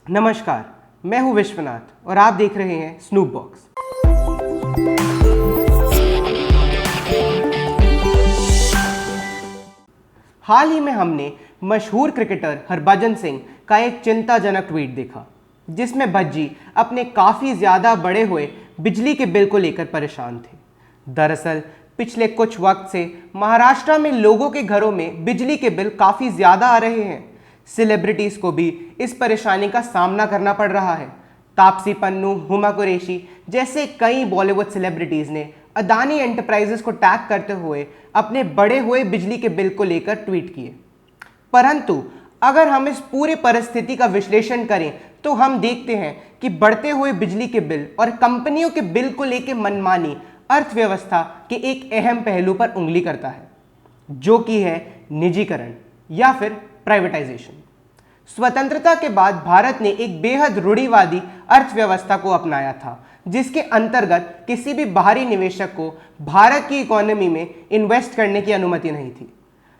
नमस्कार, मैं हूं विश्वनाथ और आप देख रहे हैं स्नूप बॉक्स। हाल ही में हमने मशहूर क्रिकेटर हरभजन सिंह का एक चिंताजनक ट्वीट देखा, जिसमें भज्जी अपने काफ़ी ज़्यादा बढ़े हुए बिजली के बिल को लेकर परेशान थे। दरअसल पिछले कुछ वक्त से महाराष्ट्र में लोगों के घरों में बिजली के बिल काफ़ी ज़्यादा आ रहे हैं। सेलिब्रिटीज़ को भी इस परेशानी का सामना करना पड़ रहा है। तापसी पन्नू, हुमा कुरैशी जैसे कई बॉलीवुड सेलिब्रिटीज़ ने अदानी एंटरप्राइजेस को टैग करते हुए अपने बढ़े हुए बिजली के बिल को लेकर ट्वीट किए। परंतु अगर हम इस पूरी परिस्थिति का विश्लेषण करें तो हम देखते हैं कि बढ़ते हुए बिजली के बिल और कंपनियों के बिल को लेकर मनमानी अर्थव्यवस्था के एक अहम पहलू पर उंगली करता है, जो कि है निजीकरण या फिर प्राइवेटाइजेशन। स्वतंत्रता के बाद भारत ने एक बेहद रूढ़िवादी अर्थव्यवस्था को अपनाया था, जिसके अंतर्गत किसी भी बाहरी निवेशक को भारत की इकोनॉमी में इन्वेस्ट करने की अनुमति नहीं थी।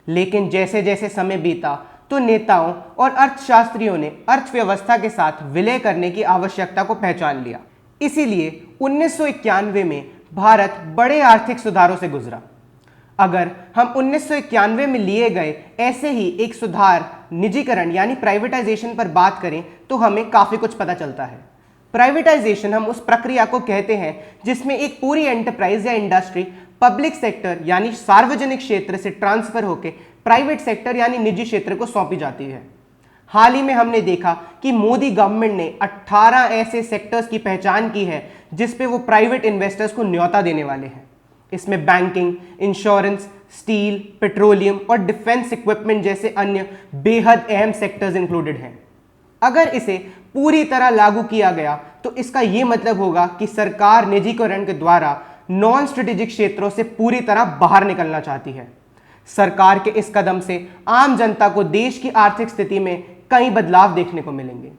लेकिन जैसे जैसे समय बीता तो नेताओं और अर्थशास्त्रियों ने अर्थव्यवस्था के साथ विलय करने की आवश्यकता को पहचान लिया। इसीलिए 1991 में भारत बड़े आर्थिक सुधारों से गुजरा। अगर हम 1991 में लिए गए ऐसे ही एक सुधार निजीकरण यानी प्राइवेटाइजेशन पर बात करें तो हमें काफ़ी कुछ पता चलता है। प्राइवेटाइजेशन हम उस प्रक्रिया को कहते हैं जिसमें एक पूरी एंटरप्राइज या इंडस्ट्री पब्लिक सेक्टर यानी सार्वजनिक क्षेत्र से ट्रांसफर होकर प्राइवेट सेक्टर यानी निजी क्षेत्र को सौंपी जाती है। हाल ही में हमने देखा कि मोदी गवर्नमेंट ने 18 ऐसे सेक्टर्स की पहचान की है जिस पे वो प्राइवेट इन्वेस्टर्स को न्योता देने वाले हैं। इसमें बैंकिंग, इंश्योरेंस, स्टील, पेट्रोलियम और डिफेंस इक्विपमेंट जैसे अन्य बेहद अहम सेक्टर्स इंक्लूडेड हैं। अगर इसे पूरी तरह लागू किया गया तो इसका ये मतलब होगा कि सरकार निजीकरण के द्वारा नॉन स्ट्रेटेजिक क्षेत्रों से पूरी तरह बाहर निकलना चाहती है। सरकार के इस कदम से आम जनता को देश की आर्थिक स्थिति में कई बदलाव देखने को मिलेंगे।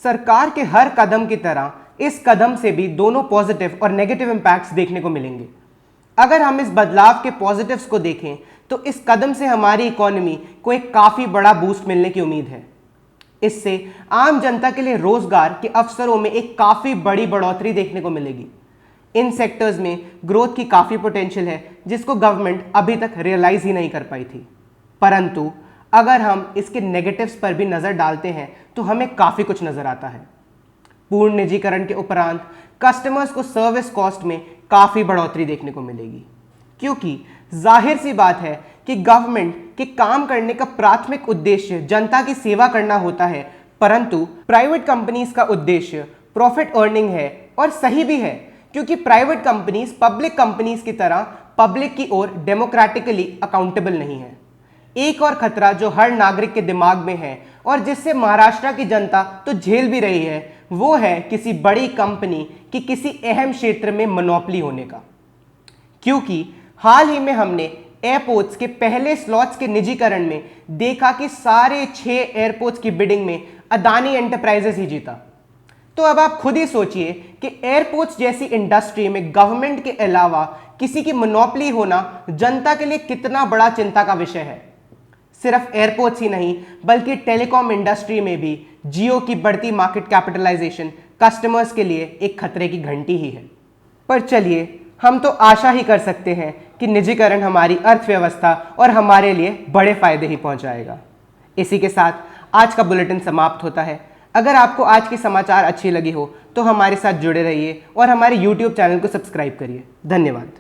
सरकार के हर कदम की तरह इस कदम से भी दोनों पॉजिटिव और नेगेटिव इंपैक्ट्स देखने को मिलेंगे। अगर हम इस बदलाव के पॉजिटिव्स को देखें तो इस कदम से हमारी इकोनॉमी को एक काफ़ी बड़ा बूस्ट मिलने की उम्मीद है। इससे आम जनता के लिए रोजगार के अवसरों में एक काफ़ी बड़ी बढ़ोतरी देखने को मिलेगी। इन सेक्टर्स में ग्रोथ की काफ़ी पोटेंशियल है जिसको गवर्नमेंट अभी तक रियलाइज ही नहीं कर पाई थी। परंतु अगर हम इसके नेगेटिव्स पर भी नज़र डालते हैं तो हमें काफ़ी कुछ नज़र आता है। पूर्ण निजीकरण के उपरांत कस्टमर्स को सर्विस कॉस्ट में काफ़ी बढ़ोतरी देखने को मिलेगी, क्योंकि जाहिर सी बात है कि गवर्नमेंट के काम करने का प्राथमिक उद्देश्य जनता की सेवा करना होता है। परंतु प्राइवेट कंपनीज का उद्देश्य प्रॉफिट अर्निंग है, और सही भी है, क्योंकि प्राइवेट कंपनीज पब्लिक कंपनीज की तरह पब्लिक की ओर डेमोक्रेटिकली अकाउंटेबल नहीं है। एक और खतरा जो हर नागरिक के दिमाग में है और जिससे महाराष्ट्र की जनता तो झेल भी रही है, वो है किसी बड़ी कंपनी की किसी अहम क्षेत्र में मोनोपोली होने का। क्योंकि हाल ही में हमने एयरपोर्ट्स के पहले स्लॉट्स के निजीकरण में देखा कि सारे 6 एयरपोर्ट्स की बिडिंग में अदानी एंटरप्राइजेस ही जीता। तो अब आप खुद ही सोचिए कि एयरपोर्ट्स जैसी इंडस्ट्री में गवर्नमेंट के अलावा किसी की मोनोपोली होना जनता के लिए कितना बड़ा चिंता का विषय है। सिर्फ एयरपोर्ट्स ही नहीं बल्कि टेलीकॉम इंडस्ट्री में भी जियो की बढ़ती मार्केट कैपिटलाइजेशन कस्टमर्स के लिए एक खतरे की घंटी ही है। पर चलिए, हम तो आशा ही कर सकते हैं कि निजीकरण हमारी अर्थव्यवस्था और हमारे लिए बड़े फायदे ही पहुंचाएगा। इसी के साथ आज का बुलेटिन समाप्त होता है। अगर आपको आज की समाचार अच्छी लगी हो तो हमारे साथ जुड़े रहिए और हमारे YouTube चैनल को सब्सक्राइब करिए। धन्यवाद।